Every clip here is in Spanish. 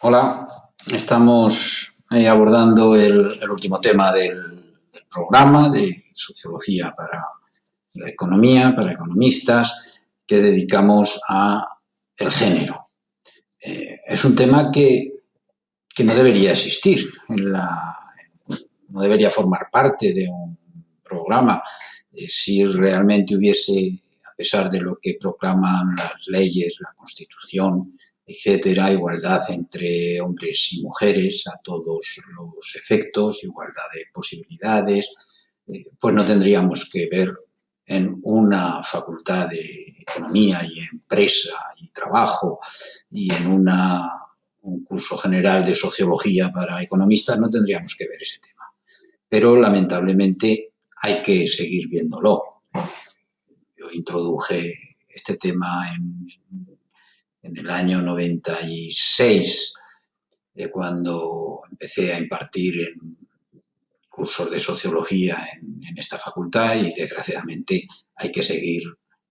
Hola, estamos abordando el último tema del programa de Sociología para la Economía, para economistas, que dedicamos a el género. Es un tema que no debería existir, no debería formar parte de un programa. Si realmente hubiese, a pesar de lo que proclaman las leyes, la Constitución, etcétera, igualdad entre hombres y mujeres a todos los efectos, igualdad de posibilidades, pues no tendríamos que ver en una facultad de economía y empresa y trabajo y en un curso general de sociología para economistas, no tendríamos que ver ese tema. Pero lamentablemente hay que seguir viéndolo. Yo introduje este tema en el año 96, cuando empecé a impartir en cursos de sociología en esta facultad y desgraciadamente hay que seguir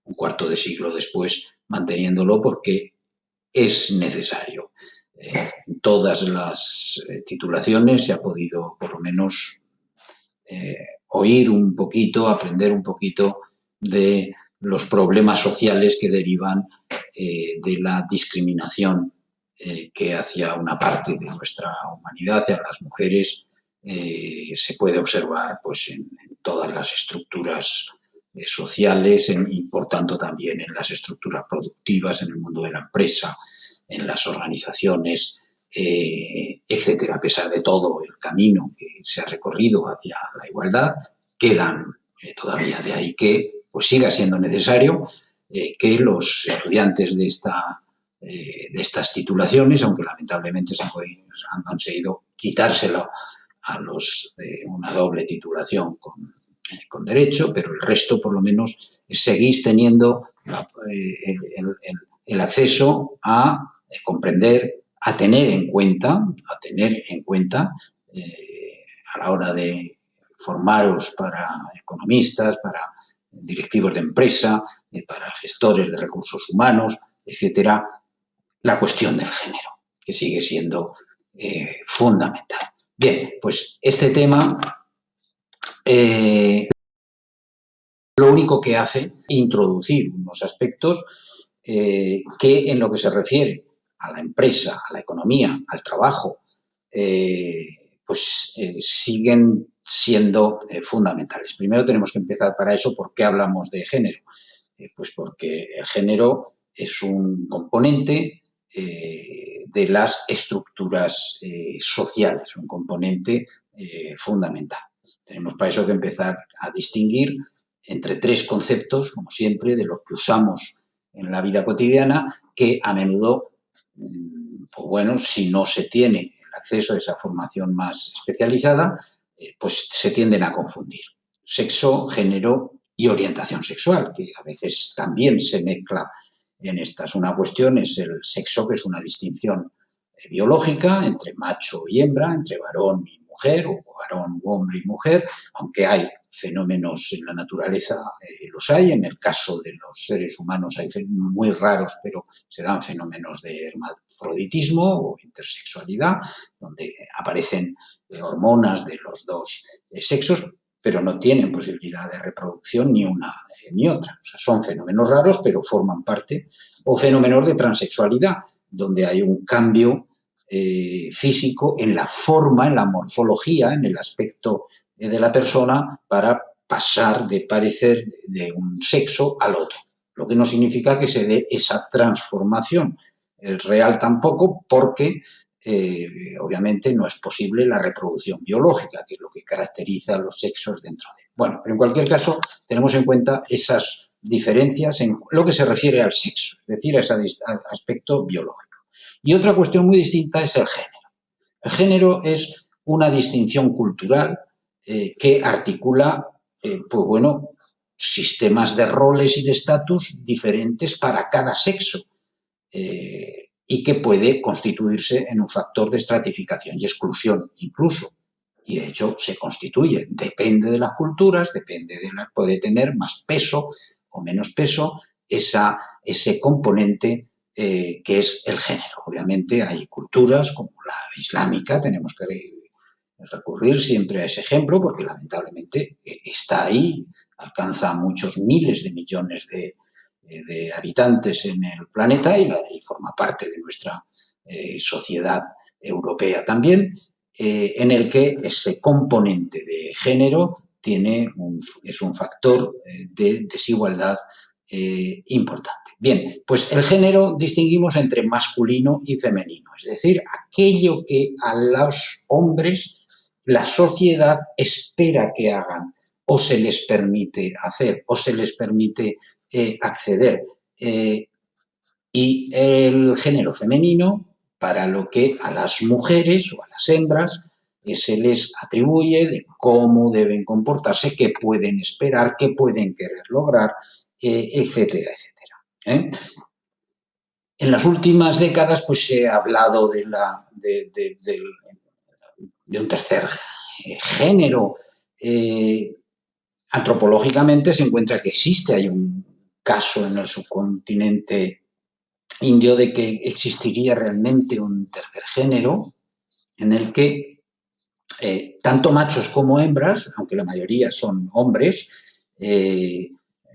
un cuarto de siglo después manteniéndolo porque es necesario. En todas las titulaciones se ha podido por lo menos oír un poquito, aprender un poquito de los problemas sociales que derivan de la discriminación que hacia una parte de nuestra humanidad, hacia las mujeres, se puede observar pues, en todas las estructuras sociales y, por tanto, también en las estructuras productivas, en el mundo de la empresa, en las organizaciones, etcétera. A pesar de todo el camino que se ha recorrido hacia la igualdad, quedan todavía. De ahí que pues, siga siendo necesario que los estudiantes de estas titulaciones, aunque lamentablemente han conseguido quitárselo a los de una doble titulación con derecho, pero el resto, por lo menos, seguís teniendo el acceso a comprender, a tener en cuenta a la hora de formaros para economistas, para directivos de empresa, para gestores de recursos humanos, etcétera, la cuestión del género, que sigue siendo fundamental. Bien, pues este tema lo único que hace es introducir unos aspectos que en lo que se refiere a la empresa, a la economía, al trabajo, siguen siendo fundamentales. Primero tenemos que empezar para eso, ¿por qué hablamos de género? Pues porque el género es un componente de las estructuras sociales, un componente fundamental. Tenemos para eso que empezar a distinguir entre tres conceptos, como siempre, de lo que usamos en la vida cotidiana, que a menudo, pues bueno, si no se tiene el acceso a esa formación más especializada, pues se tienden a confundir. Sexo, género y orientación sexual, que a veces también se mezcla en estas. Una cuestión es el sexo, que es una distinción biológica entre macho y hembra, entre varón y mujer, o varón, hombre y mujer, aunque hay fenómenos en la naturaleza, los hay. En el caso de los seres humanos hay fenómenos muy raros, pero se dan fenómenos de hermafroditismo o intersexualidad, donde aparecen hormonas de los dos sexos, pero no tienen posibilidad de reproducción ni una ni otra. O sea, son fenómenos raros, pero forman parte, o fenómenos de transexualidad, donde hay un cambio físico en la forma, en la morfología, en el aspecto de la persona para pasar de parecer de un sexo al otro. Lo que no significa que se dé esa transformación real tampoco, porque obviamente no es posible la reproducción biológica, que es lo que caracteriza a los sexos dentro de él. Bueno, pero en cualquier caso tenemos en cuenta esas diferencias en lo que se refiere al sexo, es decir, a ese aspecto biológico. Y otra cuestión muy distinta es el género. El género es una distinción cultural que articula, pues bueno, sistemas de roles y de estatus diferentes para cada sexo y que puede constituirse en un factor de estratificación y exclusión incluso. Y de hecho se constituye, depende de las culturas, puede tener más peso o menos peso ese componente que es el género. Obviamente hay culturas como la islámica, tenemos que recurrir siempre a ese ejemplo porque lamentablemente está ahí, alcanza a muchos miles de millones de habitantes en el planeta y forma parte de nuestra sociedad europea también, en el que ese componente de género es un factor de desigualdad importante. Bien, pues el género distinguimos entre masculino y femenino, es decir, aquello que a los hombres la sociedad espera que hagan o se les permite hacer o se les permite acceder. Y el género femenino para lo que a las mujeres o a las hembras se les atribuye de cómo deben comportarse, qué pueden esperar, qué pueden querer lograr, etcétera, etcétera. En las últimas décadas pues se ha hablado de un tercer género. Antropológicamente se encuentra que existe, hay un caso en el subcontinente indio de que existiría realmente un tercer género en el que tanto machos como hembras, aunque la mayoría son hombres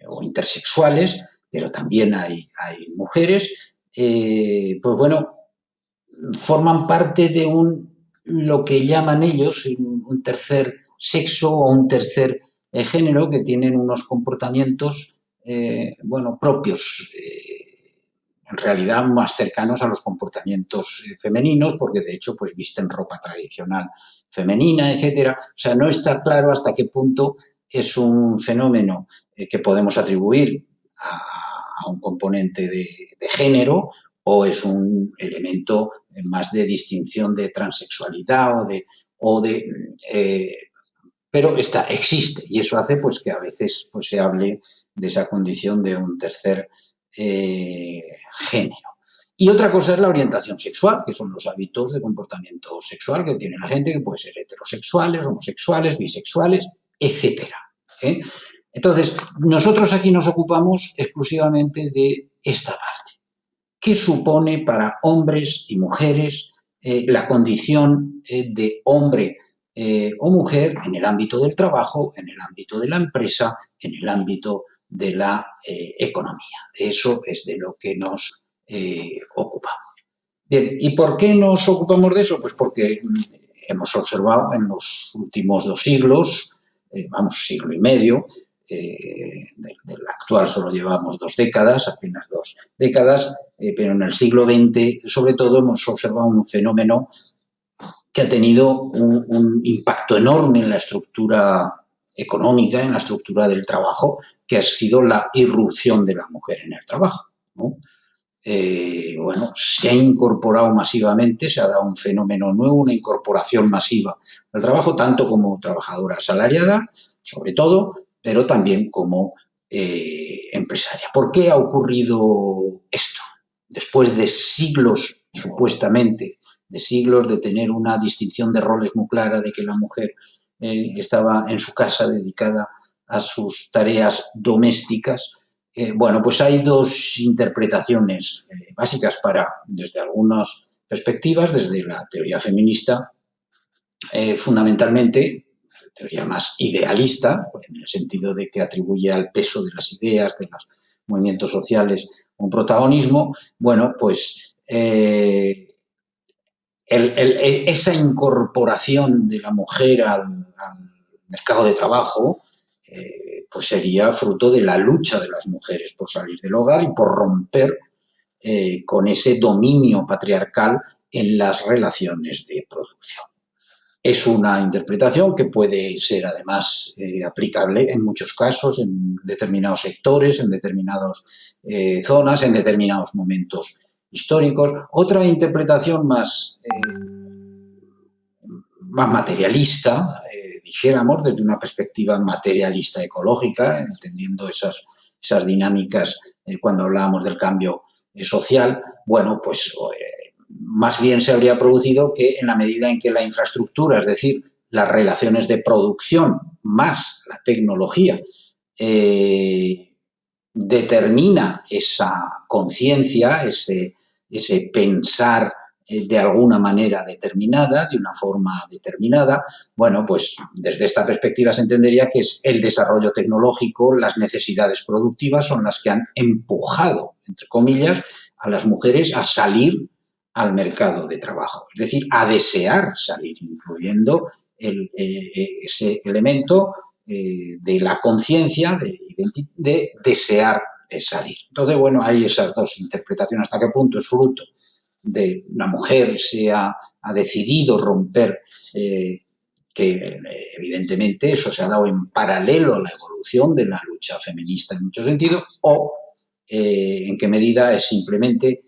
o intersexuales, pero también hay mujeres, pues bueno, forman parte de lo que llaman ellos un tercer sexo o un tercer género que tienen unos comportamientos, bueno, propios, en realidad más cercanos a los comportamientos femeninos, porque de hecho pues visten ropa tradicional femenina, etcétera. O sea, no está claro hasta qué punto es un fenómeno que podemos atribuir a un componente de género o es un elemento más de distinción de transexualidad pero existe y eso hace pues que a veces pues, se hable de esa condición de un tercer género. Y otra cosa es la orientación sexual, que son los hábitos de comportamiento sexual que tiene la gente, que puede ser heterosexuales, homosexuales, bisexuales, etcétera. Entonces, nosotros aquí nos ocupamos exclusivamente de esta parte. ¿Qué supone para hombres y mujeres la condición de hombre o mujer en el ámbito del trabajo, en el ámbito de la empresa, en el ámbito de la economía? De eso es de lo que nos ocupamos. Bien, ¿y por qué nos ocupamos de eso? Pues porque hemos observado en los últimos 2 siglos, siglo y medio, del actual solo llevamos 2 décadas, apenas 2 décadas, pero en el siglo XX, sobre todo, hemos observado un fenómeno que ha tenido un impacto enorme en la estructura económica, en la estructura del trabajo, que ha sido la irrupción de la mujer en el trabajo, ¿no? Bueno, se ha incorporado masivamente, se ha dado un fenómeno nuevo, una incorporación masiva al trabajo, tanto como trabajadora asalariada, sobre todo, pero también como empresaria. ¿Por qué ha ocurrido esto? Después de siglos, supuestamente, de siglos de tener una distinción de roles muy clara, de que la mujer estaba en su casa dedicada a sus tareas domésticas. Bueno, pues hay 2 interpretaciones básicas desde algunas perspectivas, desde la teoría feminista, fundamentalmente, la teoría más idealista, en el sentido de que atribuye al peso de las ideas, de los movimientos sociales, un protagonismo. Bueno, pues esa incorporación de la mujer al mercado de trabajo pues sería fruto de la lucha de las mujeres por salir del hogar y por romper con ese dominio patriarcal en las relaciones de producción. Es una interpretación que puede ser además aplicable en muchos casos, en determinados sectores, en determinadas zonas, en determinados momentos históricos. Otra interpretación más materialista, dijéramos, desde una perspectiva materialista ecológica, entendiendo esas dinámicas cuando hablábamos del cambio social, bueno, pues más bien se habría producido que en la medida en que la infraestructura, es decir, las relaciones de producción más la tecnología, determina esa conciencia, ese pensar de alguna manera determinada, de una forma determinada, bueno, pues desde esta perspectiva se entendería que es el desarrollo tecnológico, las necesidades productivas son las que han empujado, entre comillas, a las mujeres a salir al mercado de trabajo, es decir, a desear salir, incluyendo ese elemento de la conciencia, de desear salir. Entonces, bueno, hay esas dos interpretaciones. ¿Hasta qué punto es fruto de la mujer ha decidido romper, que evidentemente eso se ha dado en paralelo a la evolución de la lucha feminista en muchos sentidos, o en qué medida es simplemente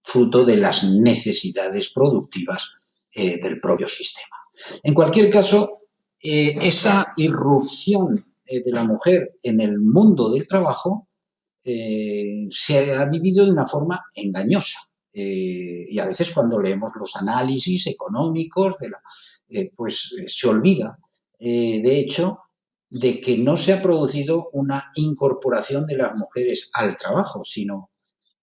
fruto de las necesidades productivas del propio sistema? En cualquier caso, esa irrupción de la mujer en el mundo del trabajo se ha vivido de una forma engañosa. Y a veces cuando leemos los análisis económicos, pues se olvida, de hecho, de que no se ha producido una incorporación de las mujeres al trabajo, sino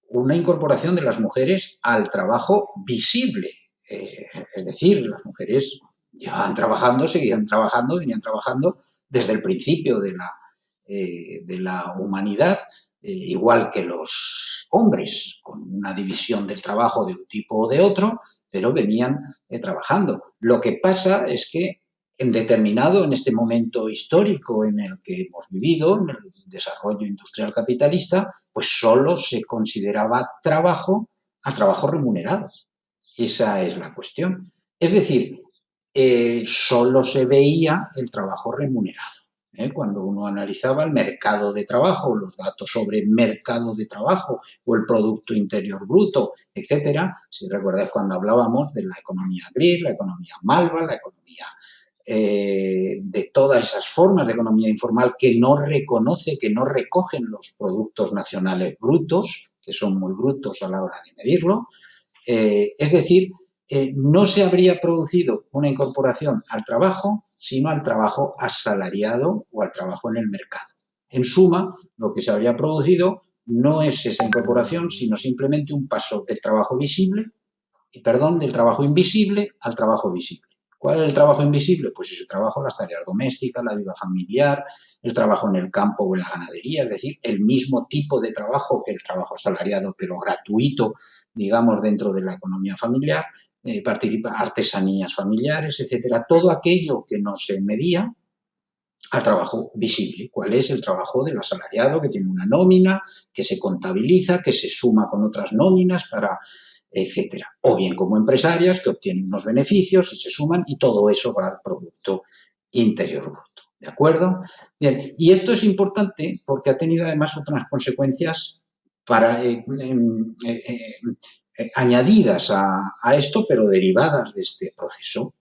una incorporación de las mujeres al trabajo visible. Es decir, las mujeres llevaban trabajando, seguían trabajando, venían trabajando desde el principio de la humanidad, igual que los hombres, con una división del trabajo de un tipo o de otro, pero venían trabajando. Lo que pasa es que en este momento histórico en el que hemos vivido, en el desarrollo industrial capitalista, pues solo se consideraba trabajo a trabajo remunerado. Esa es la cuestión. Es decir, solo se veía el trabajo remunerado. Cuando uno analizaba el mercado de trabajo, los datos sobre mercado de trabajo o el Producto Interior Bruto, etcétera, si recuerdas cuando hablábamos de la economía gris, la economía malva, la economía de todas esas formas de economía informal que no reconoce, que no recogen los productos nacionales brutos, que son muy brutos a la hora de medirlo. Es decir, no se habría producido una incorporación al trabajo, sino al trabajo asalariado o al trabajo en el mercado. En suma, lo que se habría producido no es esa incorporación, sino simplemente un paso del trabajo visible, del trabajo invisible al trabajo visible. ¿Cuál es el trabajo invisible? Pues es el trabajo en las tareas domésticas, la vida familiar, el trabajo en el campo o en la ganadería, es decir, el mismo tipo de trabajo que el trabajo asalariado, pero gratuito, digamos, dentro de la economía familiar, participa artesanías familiares, etcétera, todo aquello que no se medía al trabajo visible. ¿Cuál es el trabajo del asalariado que tiene una nómina, que se contabiliza, que se suma con otras nóminas para etcétera? O bien como empresarias que obtienen unos beneficios y se suman y todo eso va al Producto Interior Bruto. ¿De acuerdo? Bien, y esto es importante porque ha tenido además otras consecuencias añadidas a esto, pero derivadas de este proceso.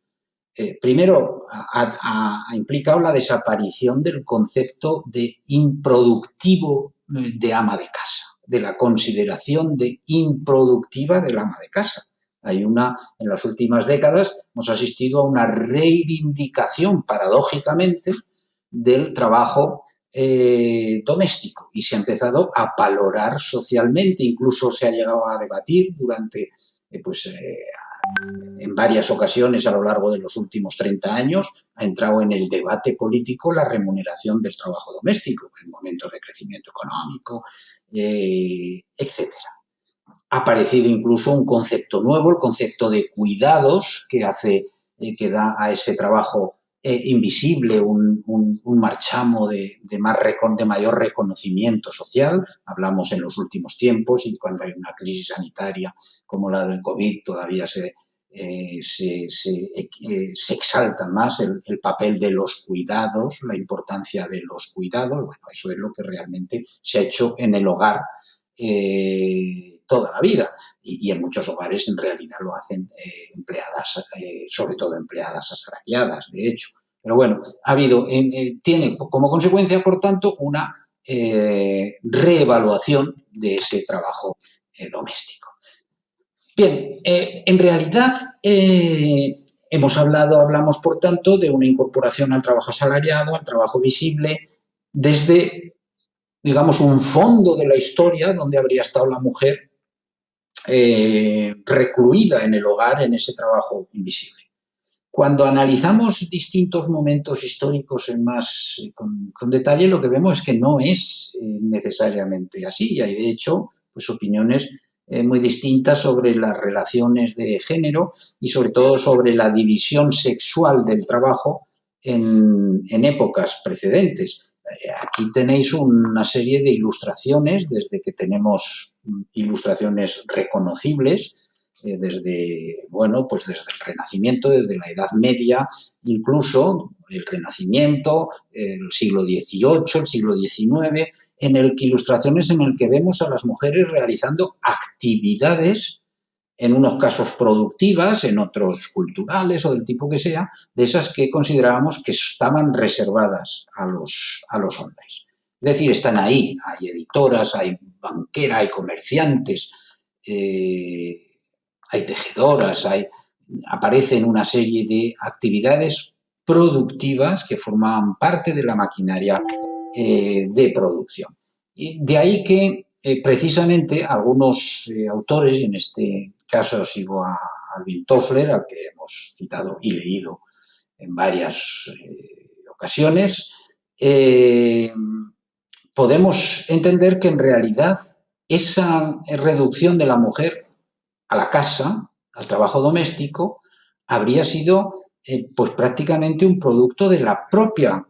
Primero, ha implicado la desaparición del concepto de improductivo de ama de casa, de la consideración de improductiva del ama de casa. En las últimas décadas hemos asistido a una reivindicación, paradójicamente, del trabajo doméstico y se ha empezado a valorar socialmente, incluso se ha llegado a debatir en varias ocasiones a lo largo de los últimos 30 años, ha entrado en el debate político la remuneración del trabajo doméstico en momentos de crecimiento económico, etcétera. Ha aparecido incluso un concepto nuevo, el concepto de cuidados, que da a ese trabajo invisible un marchamo de mayor reconocimiento social. Hablamos en los últimos tiempos y cuando hay una crisis sanitaria como la del COVID todavía se exalta más el papel de los cuidados, la importancia de los cuidados. Bueno, eso es lo que realmente se ha hecho en el hogar toda la vida y en muchos hogares en realidad lo hacen empleadas, sobre todo empleadas asalariadas, de hecho. Pero bueno, tiene como consecuencia, por tanto, una reevaluación de ese trabajo doméstico. Bien, en realidad hablamos, por tanto, de una incorporación al trabajo asalariado, al trabajo visible, desde digamos, un fondo de la historia donde habría estado la mujer recluida en el hogar en ese trabajo invisible. Cuando analizamos distintos momentos históricos con detalle, lo que vemos es que no es necesariamente así. Hay, de hecho, pues opiniones muy distintas sobre las relaciones de género y sobre todo sobre la división sexual del trabajo en épocas precedentes. Aquí tenéis una serie de ilustraciones, desde que tenemos ilustraciones reconocibles, desde, bueno, pues desde el Renacimiento, desde la Edad Media, incluso el Renacimiento, el siglo XVIII, el siglo XIX, ilustraciones en el que vemos a las mujeres realizando actividades, en unos casos productivas, en otros culturales o del tipo que sea, de esas que considerábamos que estaban reservadas a los hombres. Es decir, están ahí, hay editoras, hay banqueras, hay comerciantes, hay tejedoras, aparecen una serie de actividades productivas que formaban parte de la maquinaria de producción. Y de ahí que precisamente algunos autores, y en este caso sigo a Alvin Toffler, al que hemos citado y leído en varias ocasiones, podemos entender que en realidad esa reducción de la mujer a la casa, al trabajo doméstico, habría sido pues prácticamente un producto de la propia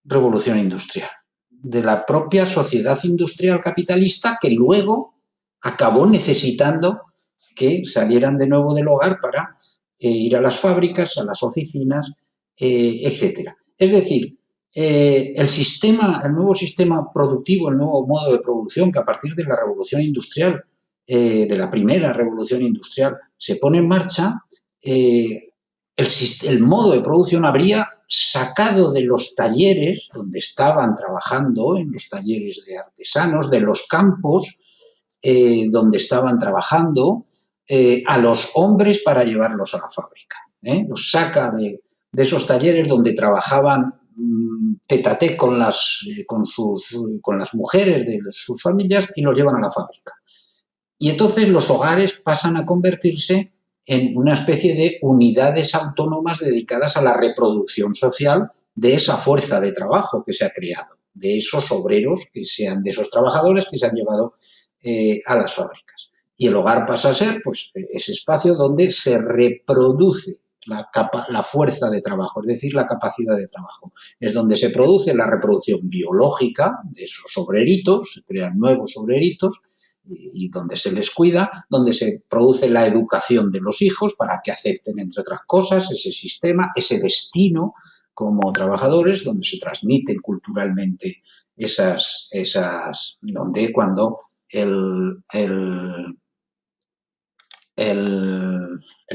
revolución industrial, de la propia sociedad industrial capitalista que luego acabó necesitando que salieran de nuevo del hogar para ir a las fábricas, a las oficinas, etcétera. Es decir, el nuevo sistema productivo, el nuevo modo de producción que a partir de la revolución industrial, de la primera revolución industrial, se pone en marcha, el modo de producción habría sacado de los talleres donde estaban trabajando, en los talleres de artesanos, de los campos donde estaban trabajando, a los hombres para llevarlos a la fábrica. Los saca de esos talleres donde trabajaban tete a tete con las mujeres de sus familias y los llevan a la fábrica. Y entonces los hogares pasan a convertirse en una especie de unidades autónomas dedicadas a la reproducción social de esa fuerza de trabajo que se ha creado, de esos obreros, de esos trabajadores que se han llevado a las fábricas. Y el hogar pasa a ser pues, ese espacio donde se reproduce la fuerza de trabajo, es decir, la capacidad de trabajo. Es donde se produce la reproducción biológica de esos obreritos, se crean nuevos obreritos, y donde se les cuida, donde se produce la educación de los hijos para que acepten, entre otras cosas, ese sistema, ese destino como trabajadores, donde se transmiten culturalmente donde cuando el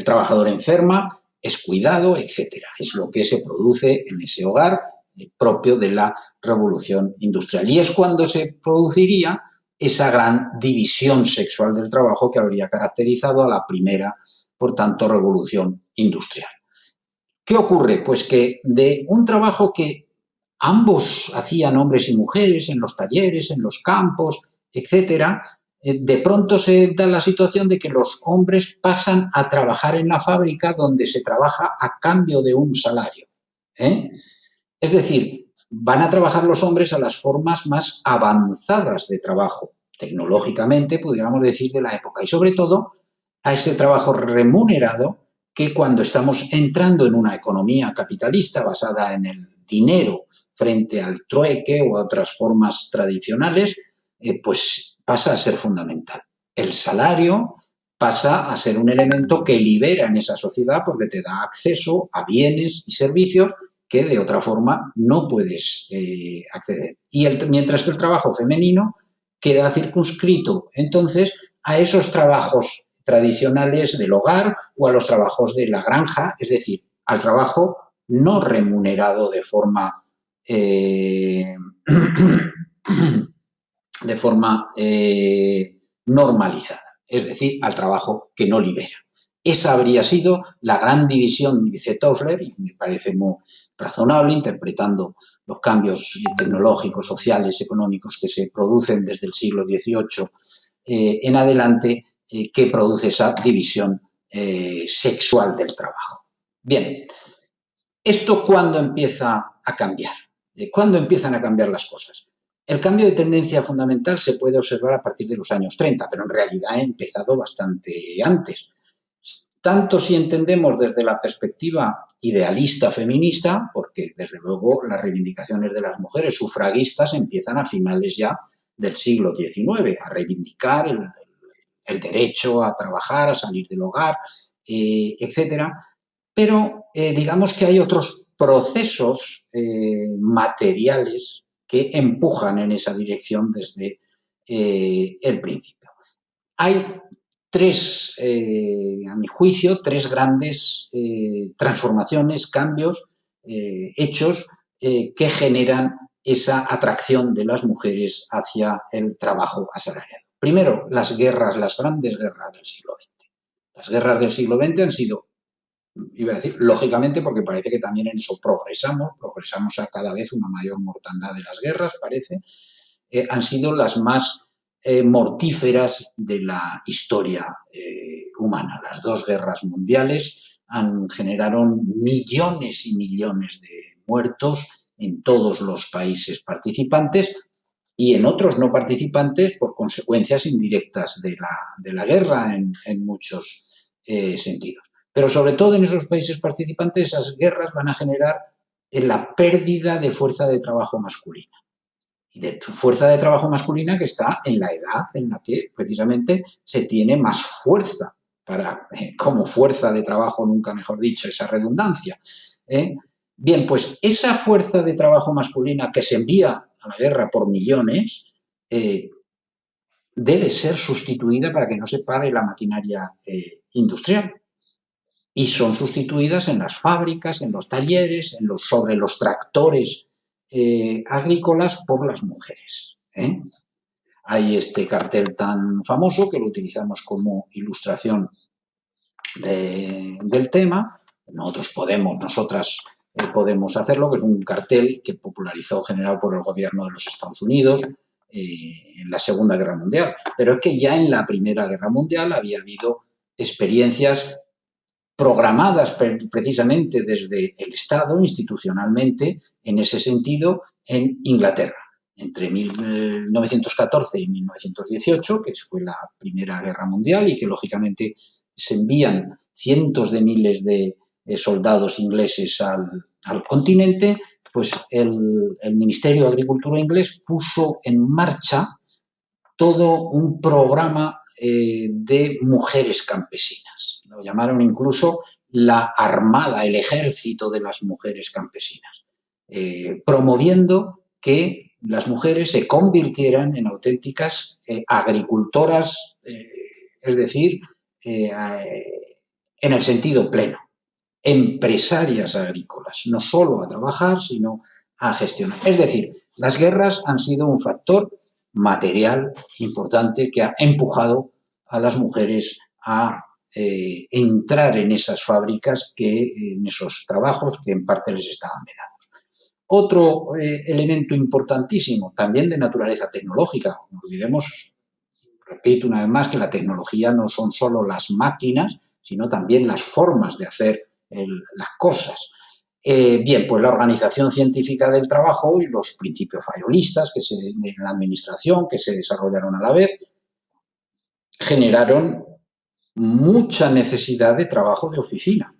trabajador enferma es cuidado, etcétera. Es lo que se produce en ese hogar propio de la revolución industrial. Y es cuando se produciría esa gran división sexual del trabajo que habría caracterizado a la primera, por tanto, revolución industrial. ¿Qué ocurre? Pues que de un trabajo que ambos hacían hombres y mujeres en los talleres, en los campos, etcétera, de pronto se da la situación de que los hombres pasan a trabajar en la fábrica donde se trabaja a cambio de un salario. Es decir, van a trabajar los hombres a las formas más avanzadas de trabajo, tecnológicamente, podríamos decir, de la época. Y sobre todo, a ese trabajo remunerado que cuando estamos entrando en una economía capitalista basada en el dinero frente al trueque o a otras formas tradicionales, pues pasa a ser fundamental. El salario pasa a ser un elemento que libera en esa sociedad porque te da acceso a bienes y servicios que de otra forma no puedes acceder. Mientras que el trabajo femenino queda circunscrito entonces a esos trabajos tradicionales del hogar o a los trabajos de la granja, es decir, al trabajo no remunerado de forma normalizada, es decir, al trabajo que no libera. Esa habría sido la gran división, dice Toffler, y me parece muy razonable, interpretando los cambios tecnológicos, sociales, económicos que se producen desde el siglo XVIII en adelante, que produce esa división sexual del trabajo. Bien, ¿esto cuándo empieza a cambiar? ¿Cuándo empiezan a cambiar las cosas? El cambio de tendencia fundamental se puede observar a partir de los años 30, pero en realidad ha empezado bastante antes. Tanto si entendemos desde la perspectiva idealista feminista, porque desde luego las reivindicaciones de las mujeres sufragistas empiezan a finales ya del siglo XIX, a reivindicar el derecho a trabajar, a salir del hogar, etcétera. Pero digamos que hay otros procesos materiales que empujan en esa dirección desde el principio. Hay tres, a mi juicio, tres grandes transformaciones, cambios, hechos que generan esa atracción de las mujeres hacia el trabajo asalariado. Primero, las grandes guerras del siglo XX. Las guerras del siglo XX han sido, iba a decir, lógicamente, porque parece que también en eso progresamos a cada vez una mayor mortandad de las guerras, parece, han sido las más mortíferas de la historia humana. Las dos guerras mundiales generaron millones y millones de muertos en todos los países participantes y en otros no participantes por consecuencias indirectas de la guerra en muchos sentidos. Pero sobre todo en esos países participantes, esas guerras van a generar la pérdida de fuerza de trabajo masculina. Y de fuerza de trabajo masculina que está en la edad en la que precisamente se tiene más fuerza como fuerza de trabajo, nunca mejor dicho, esa redundancia. Bien, pues esa fuerza de trabajo masculina que se envía a la guerra por millones debe ser sustituida para que no se pare la maquinaria industrial. Y son sustituidas en las fábricas, en los talleres, sobre los tractores agrícolas por las mujeres. Hay este cartel tan famoso que lo utilizamos como ilustración del tema. Nosotras podemos hacerlo, que es un cartel que popularizó, generado por el gobierno de los Estados Unidos en la Segunda Guerra Mundial. Pero es que ya en la Primera Guerra Mundial había habido experiencias programadas precisamente desde el Estado, institucionalmente, en ese sentido, en Inglaterra. Entre 1914 y 1918, que fue la Primera Guerra Mundial y que, lógicamente, se envían cientos de miles de soldados ingleses al continente, pues el Ministerio de Agricultura inglés puso en marcha todo un programa de mujeres campesinas. Lo llamaron incluso la armada, el ejército de las mujeres campesinas, promoviendo que las mujeres se convirtieran en auténticas agricultoras, es decir, en el sentido pleno, empresarias agrícolas, no solo a trabajar, sino a gestionar. Es decir, las guerras han sido un factor material importante que ha empujado a las mujeres a entrar en esas fábricas, en esos trabajos que en parte les estaban vedados. Otro elemento importantísimo, también de naturaleza tecnológica, no olvidemos, repito una vez más, que la tecnología no son solo las máquinas, sino también las formas de hacer las cosas. Bien, pues la organización científica del trabajo y los principios fayolistas de la administración que se desarrollaron a la vez generaron mucha necesidad de trabajo de oficina,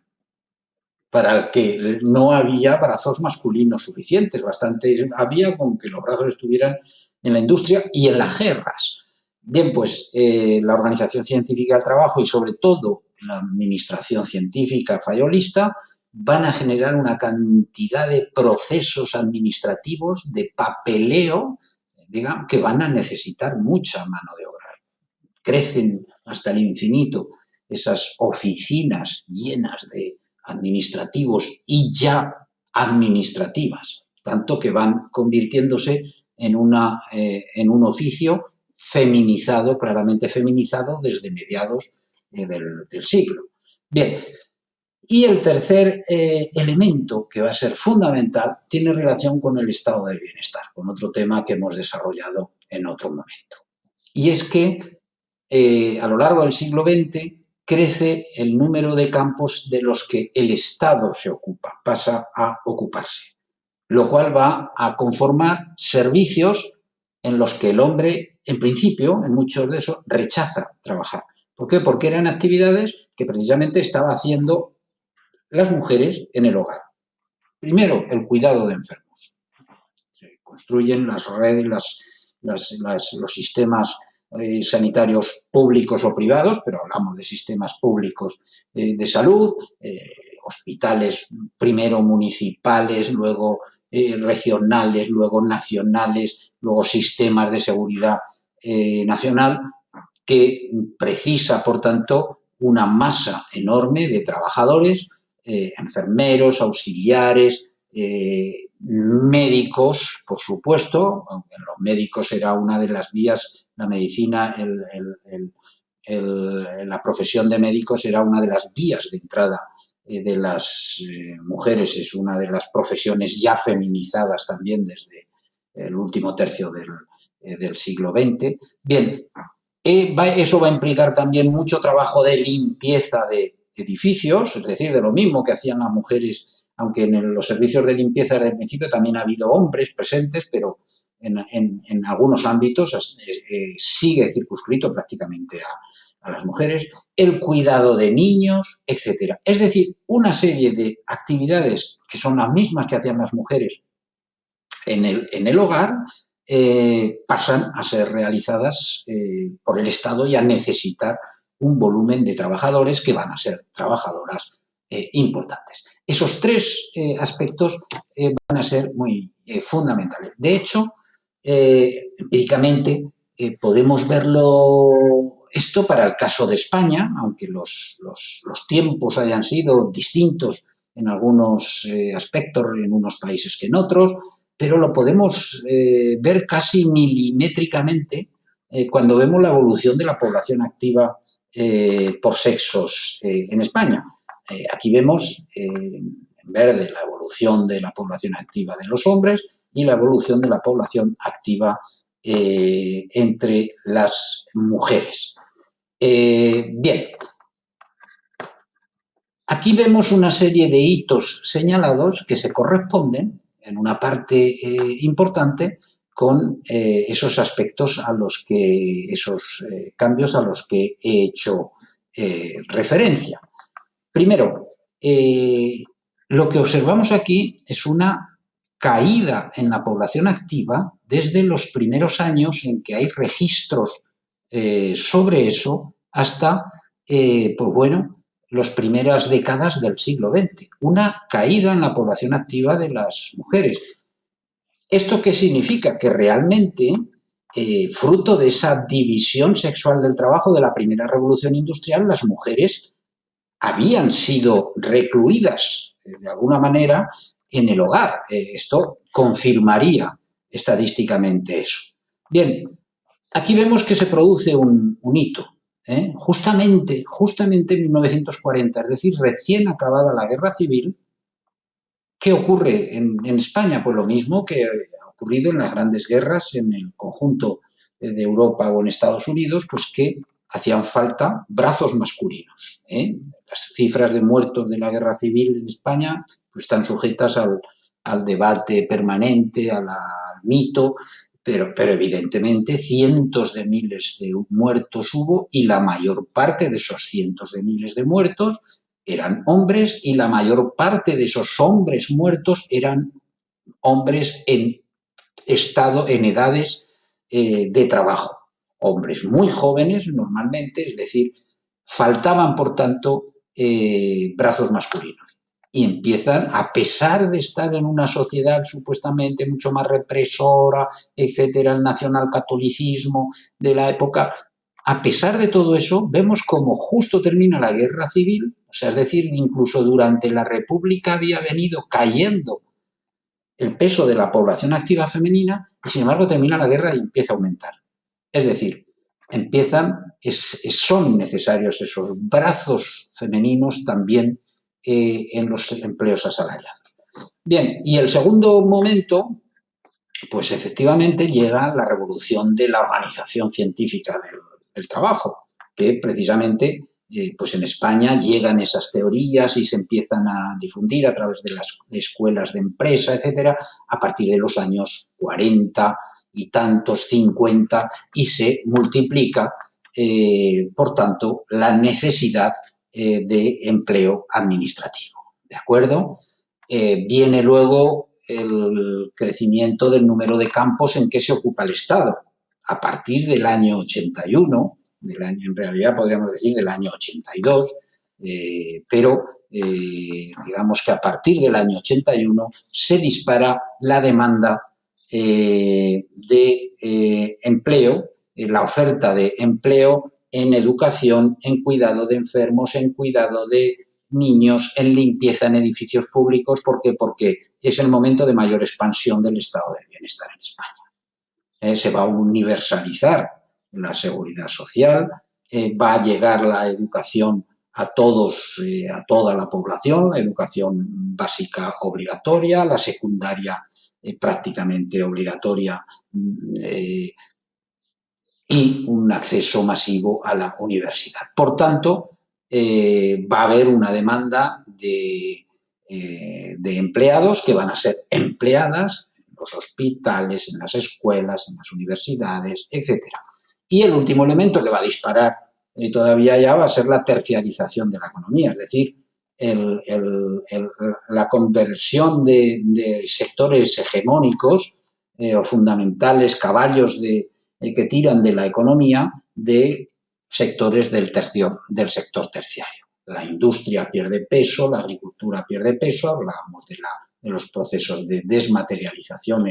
para el que no había brazos masculinos suficientes, bastante había con que los brazos estuvieran en la industria y en las guerras. Bien, pues la organización científica del trabajo y sobre todo la administración científica fayolista van a generar una cantidad de procesos administrativos, de papeleo, digamos, que van a necesitar mucha mano de obra. Crecen hasta el infinito esas oficinas llenas de administrativos y ya administrativas, tanto que van convirtiéndose en un oficio feminizado, claramente feminizado desde mediados del siglo. Bien, Y el tercer elemento, que va a ser fundamental, tiene relación con el estado del bienestar, con otro tema que hemos desarrollado en otro momento. Y es que a lo largo del siglo XX crece el número de campos de los que el Estado se ocupa, pasa a ocuparse, lo cual va a conformar servicios en los que el hombre, en principio, en muchos de esos, rechaza trabajar. ¿Por qué? Porque eran actividades que precisamente estaba haciendo las mujeres en el hogar. Primero, el cuidado de enfermos. Se construyen las redes, los sistemas sanitarios públicos o privados, pero hablamos de sistemas públicos de salud, hospitales primero municipales, luego regionales, luego nacionales, luego sistemas de seguridad nacional, que precisa, por tanto, una masa enorme de trabajadores, enfermeros, auxiliares, médicos, por supuesto, aunque los médicos era una de las vías, la medicina, la profesión de médicos era una de las vías de entrada de las mujeres, es una de las profesiones ya feminizadas también desde el último tercio del siglo XX. Bien, eso va a implicar también mucho trabajo de limpieza de edificios, es decir, de lo mismo que hacían las mujeres, aunque en los servicios de limpieza desde el principio también ha habido hombres presentes, pero en algunos ámbitos sigue circunscrito prácticamente a las mujeres, el cuidado de niños, etcétera. Es decir, una serie de actividades que son las mismas que hacían las mujeres en el hogar, pasan a ser realizadas por el Estado y a necesitar un volumen de trabajadores que van a ser trabajadoras importantes. Esos tres aspectos van a ser muy fundamentales. De hecho, empíricamente podemos verlo esto para el caso de España, aunque los tiempos hayan sido distintos en algunos aspectos en unos países que en otros, pero lo podemos ver casi milimétricamente cuando vemos la evolución de la población activa por sexos en España. Aquí vemos en verde la evolución de la población activa de los hombres y la evolución de la población activa entre las mujeres. Bien, aquí vemos una serie de hitos señalados que se corresponden en una parte importante con esos aspectos esos cambios a los que he hecho referencia. Primero, lo que observamos aquí es una caída en la población activa desde los primeros años en que hay registros sobre eso hasta, pues bueno, las primeras décadas del siglo XX. Una caída en la población activa de las mujeres. ¿Esto qué significa? Que realmente, fruto de esa división sexual del trabajo de la primera revolución industrial, las mujeres habían sido recluidas de alguna manera en el hogar. Esto confirmaría estadísticamente eso. Bien, aquí vemos que se produce un hito. Justamente en 1940, es decir, recién acabada la Guerra Civil. ¿Qué ocurre en España? Pues lo mismo que ha ocurrido en las grandes guerras en el conjunto de Europa o en Estados Unidos, pues que hacían falta brazos masculinos. Las cifras de muertos de la Guerra Civil en España pues están sujetas al debate permanente, al mito, pero evidentemente cientos de miles de muertos hubo y la mayor parte de esos cientos de miles de muertos eran hombres y la mayor parte de esos hombres muertos eran hombres en edades de trabajo. Hombres muy jóvenes normalmente, es decir, faltaban por tanto brazos masculinos. Y empiezan, a pesar de estar en una sociedad supuestamente mucho más represora, etcétera, el nacionalcatolicismo de la época, a pesar de todo eso, vemos como justo termina la guerra civil, o sea, es decir, incluso durante la República había venido cayendo el peso de la población activa femenina y, sin embargo, termina la guerra y empieza a aumentar. Es decir, son necesarios esos brazos femeninos también en los empleos asalariados. Bien, y el segundo momento, pues efectivamente llega la revolución de la organización científica del trabajo, que precisamente pues en España llegan esas teorías y se empiezan a difundir a través de las escuelas de empresa, etcétera, a partir de los años 40 y tantos, 50, y se multiplica, por tanto, la necesidad de empleo administrativo. ¿De acuerdo? Viene luego el crecimiento del número de campos en que se ocupa el Estado. A partir del año 81, en realidad podríamos decir del año 82, pero digamos que a partir del año 81 se dispara la demanda de empleo, la oferta de empleo en educación, en cuidado de enfermos, en cuidado de niños, en limpieza en edificios públicos. ¿Por qué? Porque es el momento de mayor expansión del estado del bienestar en España. Se va a universalizar la seguridad social, va a llegar la educación a todos, a toda la población, la educación básica obligatoria, la secundaria prácticamente obligatoria y un acceso masivo a la universidad. Por tanto, va a haber una demanda de empleados que van a ser empleadas en los hospitales, en las escuelas, en las universidades, etc. Y el último elemento que va a disparar todavía ya va a ser la terciarización de la economía, es decir, la conversión de sectores hegemónicos o fundamentales, caballos que tiran de la economía, de sectores del sector terciario. La industria pierde peso, la agricultura pierde peso, hablábamos de los procesos de desmaterialización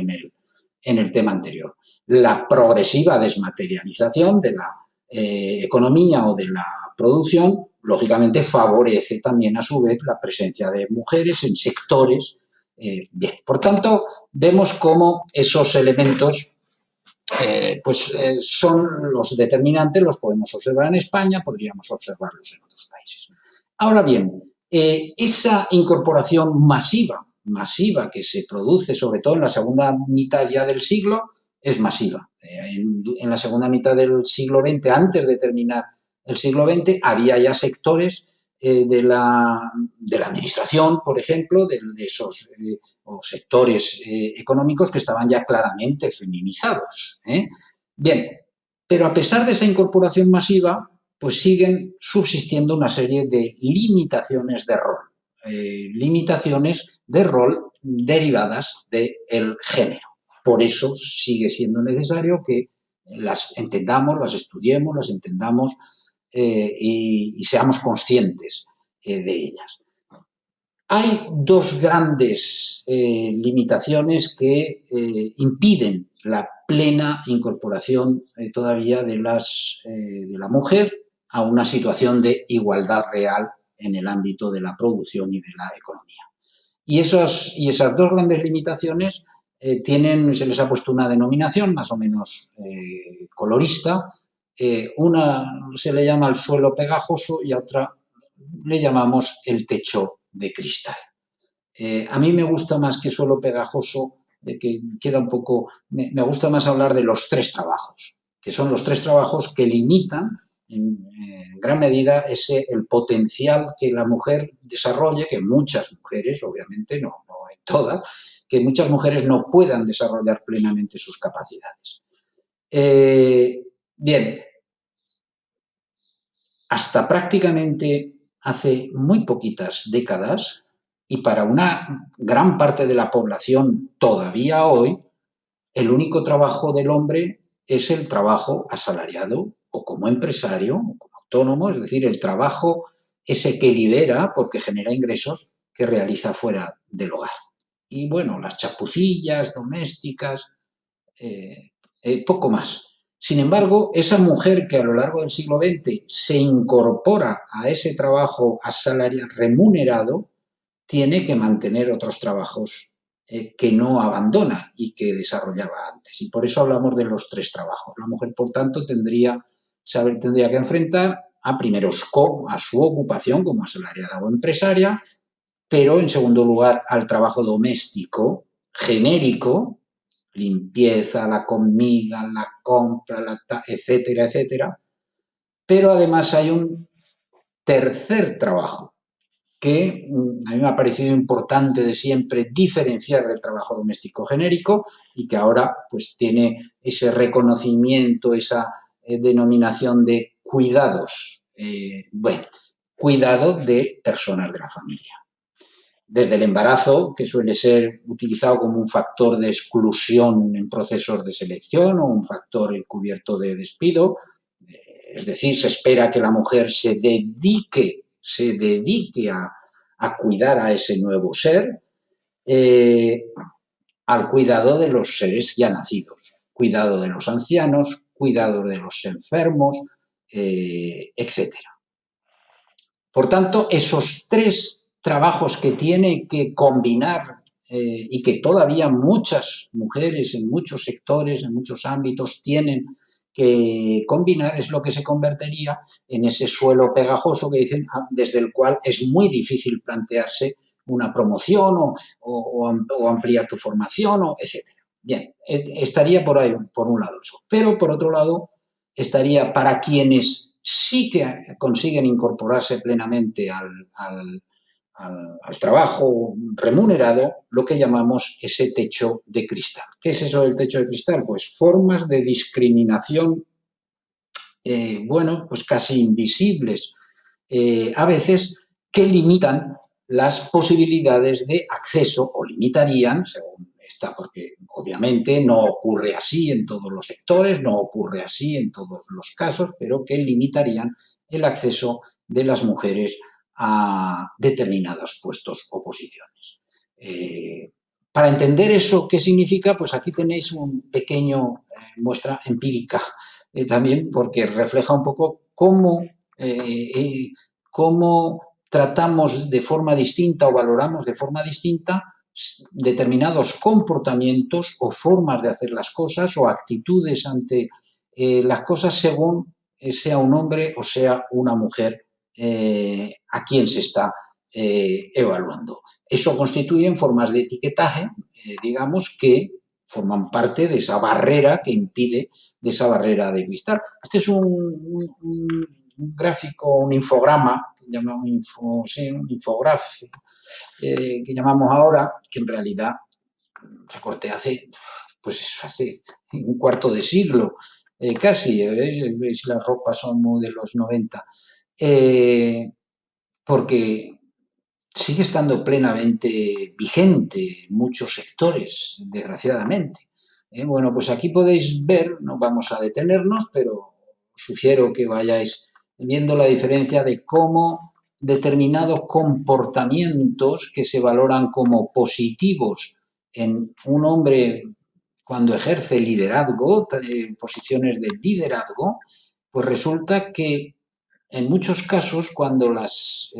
en el tema anterior. La progresiva desmaterialización de la economía o de la producción, lógicamente favorece también a su vez la presencia de mujeres en sectores. Bien, por tanto, vemos cómo esos elementos son los determinantes, los podemos observar en España, podríamos observarlos en otros países. Ahora bien, esa incorporación masiva que se produce, sobre todo en la segunda mitad ya del siglo, es masiva. En la segunda mitad del siglo XX, antes de terminar el siglo XX, había ya sectores de la administración, por ejemplo, de esos o sectores económicos que estaban ya claramente feminizados. Bien, pero a pesar de esa incorporación masiva, pues siguen subsistiendo una serie de limitaciones de rol derivadas del género. Por eso sigue siendo necesario que las entendamos, las estudiemos, las entendamos y seamos conscientes de ellas. Hay dos grandes limitaciones que impiden la plena incorporación todavía de la mujer a una situación de igualdad real en el ámbito de la producción y de la economía. Y esas dos grandes limitaciones se les ha puesto una denominación más o menos colorista. Una se le llama el suelo pegajoso y a otra le llamamos el techo de cristal. A mí me gusta más que suelo pegajoso, que queda un poco... Me gusta más hablar de los tres trabajos, que son los tres trabajos que limitan en gran medida el potencial que la mujer desarrolle, que muchas mujeres, obviamente, no en todas, que muchas mujeres no puedan desarrollar plenamente sus capacidades. Bien, hasta prácticamente hace muy poquitas décadas, y para una gran parte de la población todavía hoy, el único trabajo del hombre es el trabajo asalariado o como empresario o como autónomo, es decir, el trabajo ese que libera porque genera ingresos que realiza fuera del hogar. Y bueno, las chapucillas domésticas, poco más. Sin embargo, esa mujer que a lo largo del siglo XX se incorpora a ese trabajo asalariado remunerado, tiene que mantener otros trabajos que no abandona y que desarrollaba antes. Y por eso hablamos de los tres trabajos. La mujer, por tanto, tendría que enfrentar primero a su ocupación como asalariada o empresaria, pero en segundo lugar al trabajo doméstico genérico, limpieza, la comida, la compra, etcétera, etcétera. Pero además hay un tercer trabajo que a mí me ha parecido importante de siempre diferenciar del trabajo doméstico genérico y que ahora pues tiene ese reconocimiento, esa denominación de cuidados, cuidado de personas de la familia. Desde el embarazo, que suele ser utilizado como un factor de exclusión en procesos de selección o un factor encubierto de despido, es decir, se espera que la mujer se dedique a cuidar a ese nuevo ser, al cuidado de los seres ya nacidos, cuidado de los ancianos, cuidado de los enfermos, etcétera. Por tanto, esos tres trabajos que tiene que combinar y que todavía muchas mujeres en muchos sectores, en muchos ámbitos tienen que combinar, es lo que se convertiría en ese suelo pegajoso que dicen, desde el cual es muy difícil plantearse una promoción o ampliar tu formación, etcétera. Bien, estaría por ahí, por un lado eso. Pero, por otro lado, estaría para quienes sí que consiguen incorporarse plenamente al trabajo remunerado, lo que llamamos ese techo de cristal. ¿Qué es eso del techo de cristal? Pues formas de discriminación, pues casi invisibles, a veces, que limitan las posibilidades de acceso o limitarían, según está, porque obviamente no ocurre así en todos los sectores, no ocurre así en todos los casos, pero que limitarían el acceso de las mujeres a determinados puestos o posiciones. Para entender eso, ¿qué significa? Pues aquí tenéis un pequeño muestra empírica también, porque refleja un poco cómo tratamos de forma distinta o valoramos de forma distinta determinados comportamientos o formas de hacer las cosas o actitudes ante las cosas según sea un hombre o sea una mujer a quien se está evaluando. Eso constituye formas de etiquetaje, digamos, que forman parte de esa barrera que impide, de esa barrera de cristal. Este es un gráfico, un infograma, un infográfico, que llamamos ahora, que en realidad recorté hace un cuarto de siglo, casi, veis, las ropas son de los 90, porque sigue estando plenamente vigente en muchos sectores, desgraciadamente. Bueno, pues aquí podéis ver, no vamos a detenernos, pero sugiero que vayáis viendo la diferencia de cómo determinados comportamientos que se valoran como positivos en un hombre cuando ejerce liderazgo, posiciones de liderazgo, pues resulta que en muchos casos cuando las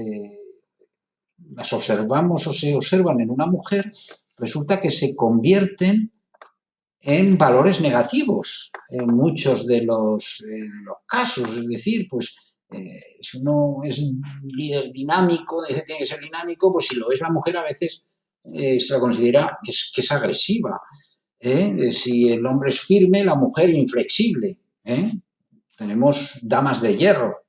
observamos o se observan en una mujer, resulta que se convierten en valores negativos en muchos de los casos. Es decir, pues si uno es líder dinámico, tiene que ser dinámico, pues si lo es la mujer a veces se la considera que es agresiva. Si el hombre es firme, la mujer inflexible. Tenemos damas de hierro,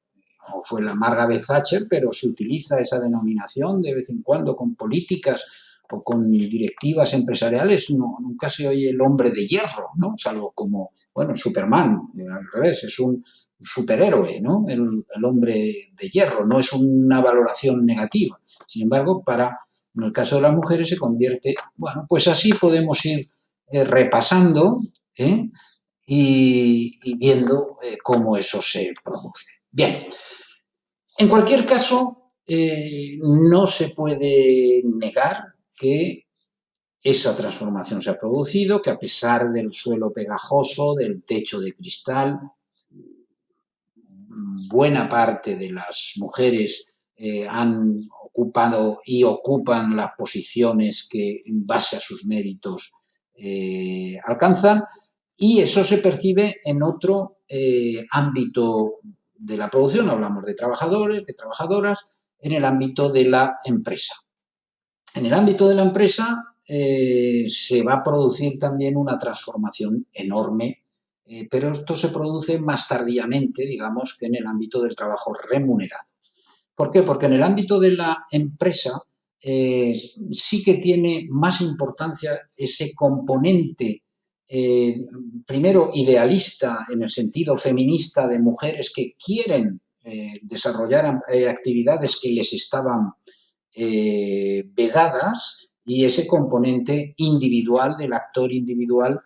o fue la Margaret Thatcher, pero se utiliza esa denominación de vez en cuando con políticas o con directivas empresariales. Nunca se oye el hombre de hierro, ¿no? Salvo como, Superman, al revés, es un superhéroe, ¿no? El hombre de hierro, no es una valoración negativa. Sin embargo, en el caso de las mujeres se convierte, pues así podemos ir repasando, y viendo cómo eso se produce. Bien, en cualquier caso, no se puede negar que esa transformación se ha producido, que a pesar del suelo pegajoso, del techo de cristal, buena parte de las mujeres han ocupado y ocupan las posiciones que en base a sus méritos alcanzan, y eso se percibe en otro ámbito de la producción, hablamos de trabajadores, de trabajadoras, en el ámbito de la empresa. En el ámbito de la empresa se va a producir también una transformación enorme, pero esto se produce más tardíamente, digamos, que en el ámbito del trabajo remunerado. ¿Por qué? Porque en el ámbito de la empresa sí que tiene más importancia ese componente, primero idealista en el sentido feminista de mujeres que quieren desarrollar actividades que les estaban vedadas, y ese componente individual del actor individual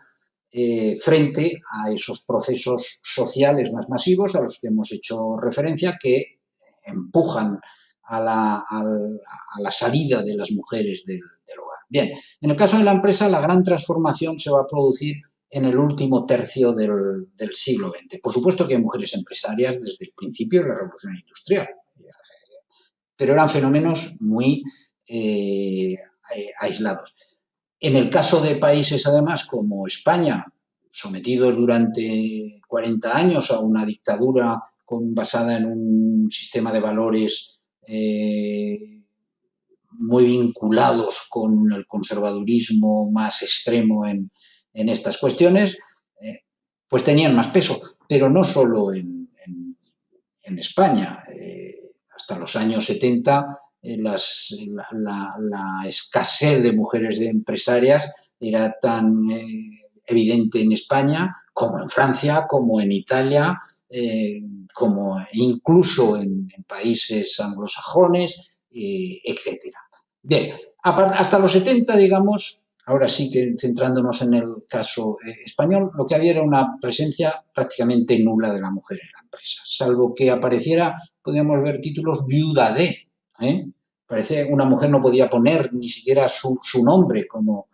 frente a esos procesos sociales más masivos a los que hemos hecho referencia, que empujan a la salida de las mujeres del hogar. Bien, en el caso de la empresa, la gran transformación se va a producir en el último tercio del siglo XX. Por supuesto que hay mujeres empresarias desde el principio de la Revolución Industrial, pero eran fenómenos muy aislados. En el caso de países, además, como España, sometidos durante 40 años a una dictadura basada en un sistema de valores muy vinculados con el conservadurismo más extremo en estas cuestiones, pues tenían más peso, pero no solo en España. Hasta los años 70 la escasez de mujeres empresarias era tan evidente en España como en Francia, como en Italia, como incluso en países anglosajones, etcétera. Bien, hasta los 70, digamos, ahora sí que centrándonos en el caso español, lo que había era una presencia prácticamente nula de la mujer en la empresa, salvo que apareciera, podríamos ver títulos viuda de, parece una mujer no podía poner ni siquiera su nombre como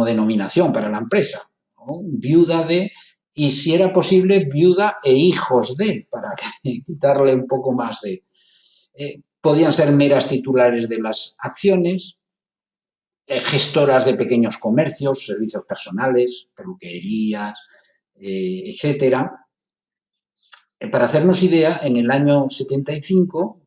denominación para la empresa, ¿no? Viuda de, y si era posible, viuda e hijos de, para quitarle un poco más de... podían ser meras titulares de las acciones, gestoras de pequeños comercios, servicios personales, peluquerías, etcétera. Para hacernos idea, en el año 75,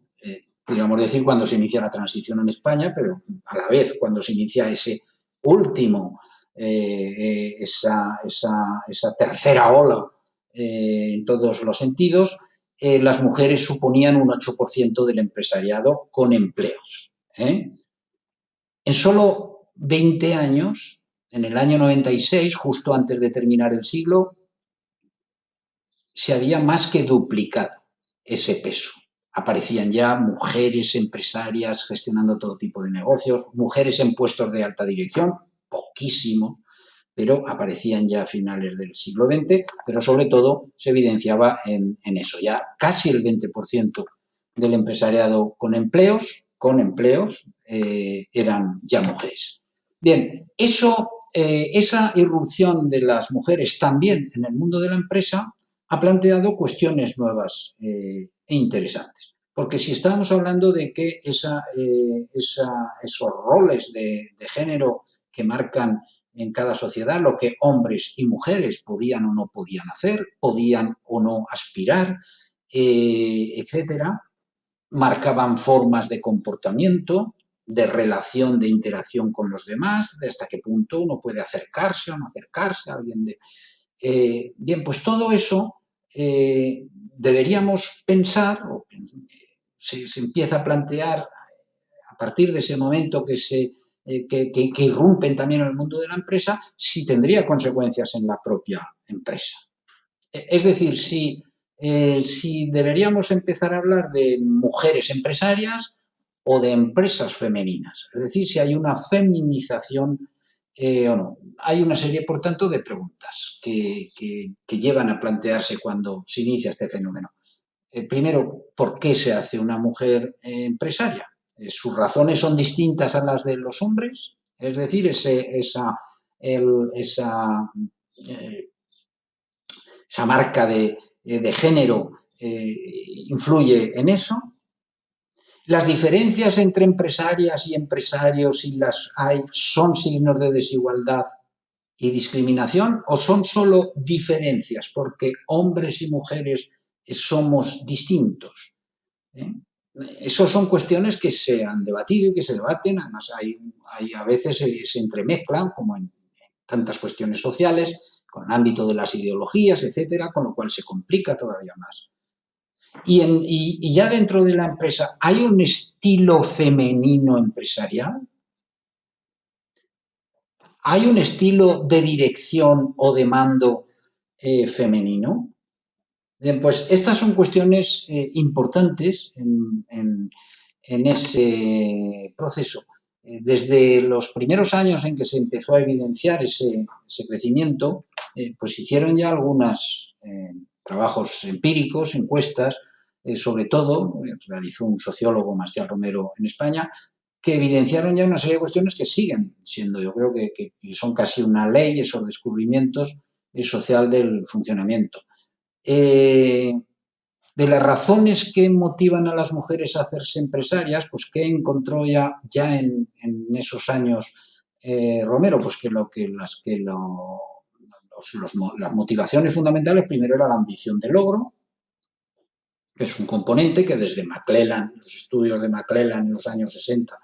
podríamos decir cuando se inicia la transición en España, pero a la vez cuando se inicia ese último, esa tercera ola en todos los sentidos, las mujeres suponían un 8% del empresariado con empleos. En solo 20 años, en el año 96, justo antes de terminar el siglo, se había más que duplicado ese peso. Aparecían ya mujeres empresarias gestionando todo tipo de negocios, mujeres en puestos de alta dirección, poquísimos, pero aparecían ya a finales del siglo XX, pero sobre todo se evidenciaba en eso. Ya casi el 20% del empresariado con empleos eran ya mujeres. Bien, esa irrupción de las mujeres también en el mundo de la empresa ha planteado cuestiones nuevas e interesantes. Porque si estábamos hablando de que esos roles de género que marcan en cada sociedad lo que hombres y mujeres podían o no podían hacer, podían o no aspirar, etcétera, marcaban formas de comportamiento, de relación, de interacción con los demás, de hasta qué punto uno puede acercarse o no acercarse a alguien de... bien, pues todo eso deberíamos pensar, o se empieza a plantear a partir de ese momento que irrumpen también en el mundo de la empresa, si tendría consecuencias en la propia empresa. Es decir, si deberíamos empezar a hablar de mujeres empresarias o de empresas femeninas. Es decir, si hay una feminización o no. Hay una serie, por tanto, de preguntas que llevan a plantearse cuando se inicia este fenómeno. Primero, ¿por qué se hace una mujer empresaria? ¿Sus razones son distintas a las de los hombres? Es decir, esa marca de género influye en eso. ¿Las diferencias entre empresarias y empresarios, si las hay, son signos de desigualdad y discriminación o son solo diferencias porque hombres y mujeres somos distintos. Esas son cuestiones que se han debatido y que se debaten, además a veces se entremezclan, como en tantas cuestiones sociales, con el ámbito de las ideologías, etcétera, con lo cual se complica todavía más. Y ya dentro de la empresa, ¿hay un estilo femenino empresarial? ¿Hay un estilo de dirección o de mando femenino? Bien, pues estas son cuestiones importantes en ese proceso. Desde los primeros años en que se empezó a evidenciar ese crecimiento, pues se hicieron ya algunos trabajos empíricos, encuestas, sobre todo, realizó un sociólogo, Marcial Romero, en España, que evidenciaron ya una serie de cuestiones que siguen siendo, yo creo que son casi una ley, esos descubrimientos social del funcionamiento. De las razones que motivan a las mujeres a hacerse empresarias, pues ¿qué encontró ya en esos años Romero? Pues las motivaciones fundamentales primero era la ambición de logro, que es un componente que desde McClelland, los estudios de McClelland en los años 60,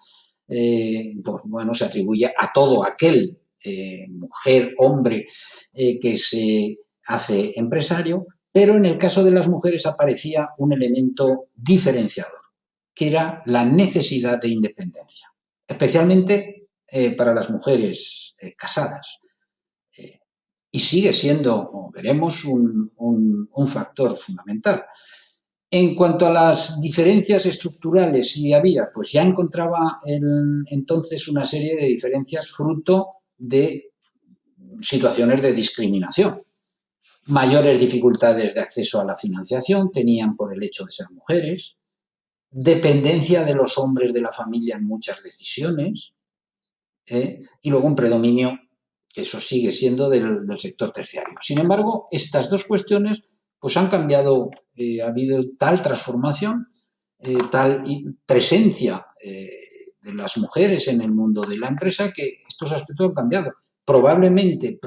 pues, bueno, se atribuye a todo aquel mujer, hombre, que se hace empresario, pero en el caso de las mujeres aparecía un elemento diferenciador, que era la necesidad de independencia, especialmente para las mujeres casadas. Y sigue siendo, como veremos, un factor fundamental. En cuanto a las diferencias estructurales, si había, pues ya encontraba entonces una serie de diferencias fruto de situaciones de discriminación. Mayores dificultades de acceso a la financiación tenían por el hecho de ser mujeres, dependencia de los hombres de la familia en muchas decisiones, y luego un predominio, que eso sigue siendo del sector terciario. Sin embargo, estas dos cuestiones pues han cambiado, ha habido tal transformación, tal presencia de las mujeres en el mundo de la empresa, que estos aspectos han cambiado. Probablemente,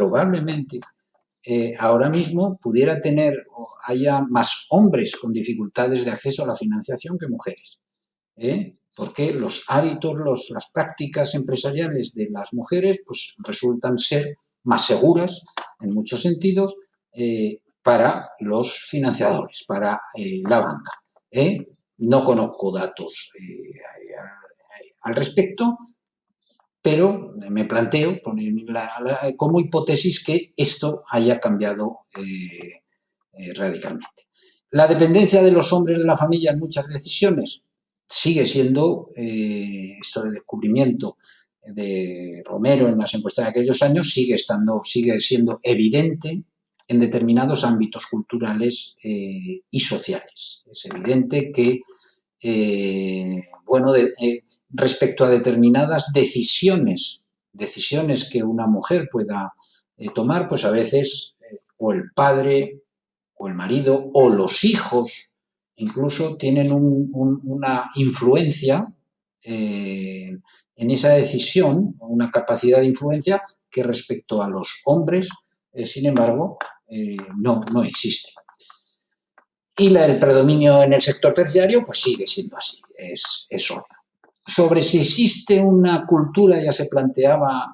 ahora mismo pudiera haya más hombres con dificultades de acceso a la financiación que mujeres. Porque los hábitos, las prácticas empresariales de las mujeres pues resultan ser más seguras en muchos sentidos para los financiadores, para la banca. No conozco datos al respecto, pero me planteo como hipótesis que esto haya cambiado radicalmente. La dependencia de los hombres de la familia en muchas decisiones sigue siendo, esto de descubrimiento de Romero en las encuestas de aquellos años, sigue siendo evidente en determinados ámbitos culturales y sociales. Es evidente que, respecto a determinadas decisiones que una mujer pueda tomar, pues a veces o el padre o el marido o los hijos incluso tienen una influencia en esa decisión, una capacidad de influencia que respecto a los hombres, sin embargo, no existe. Y el predominio en el sector terciario pues sigue siendo así, es obvio. Sobre si existe una cultura, ya se planteaba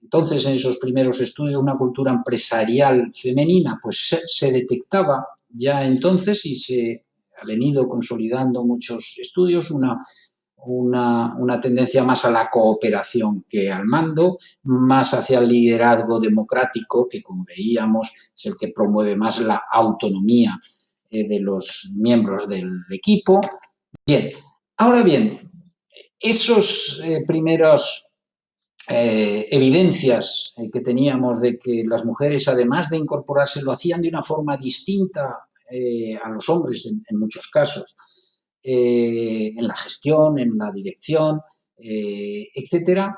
entonces en esos primeros estudios, una cultura empresarial femenina, pues se detectaba ya entonces y se ha venido consolidando muchos estudios una tendencia más a la cooperación que al mando, más hacia el liderazgo democrático, que como veíamos es el que promueve más la autonomía de los miembros del equipo. Bien, ahora bien, esos primeros evidencias que teníamos de que las mujeres, además de incorporarse, lo hacían de una forma distinta a los hombres en muchos casos, en la gestión, en la dirección, etcétera.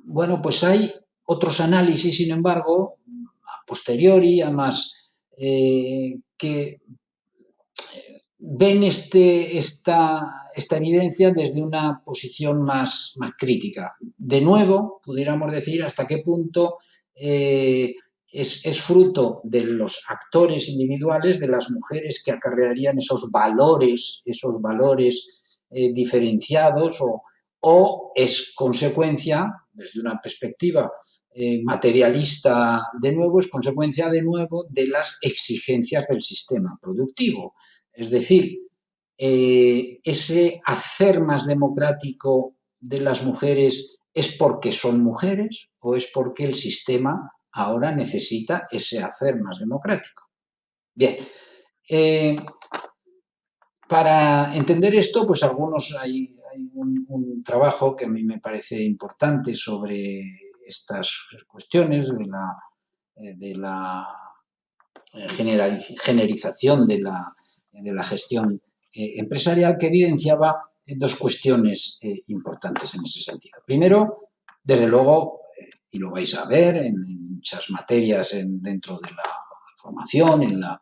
Bueno, pues hay otros análisis, sin embargo, a posteriori, además, que ven esta evidencia desde una posición más crítica. De nuevo, pudiéramos decir hasta qué punto es fruto de los actores individuales, de las mujeres que acarrearían esos valores diferenciados, o es consecuencia, desde una perspectiva materialista de nuevo, es consecuencia de nuevo de las exigencias del sistema productivo. Es decir, ese hacer más democrático de las mujeres es porque son mujeres o es porque el sistema ahora necesita ese hacer más democrático. Bien, para entender esto, pues hay un trabajo que a mí me parece importante sobre estas cuestiones de la generización de la gestión empresarial, que evidenciaba dos cuestiones importantes en ese sentido. Primero, desde luego, y lo vais a ver en muchas materias dentro de la formación, en la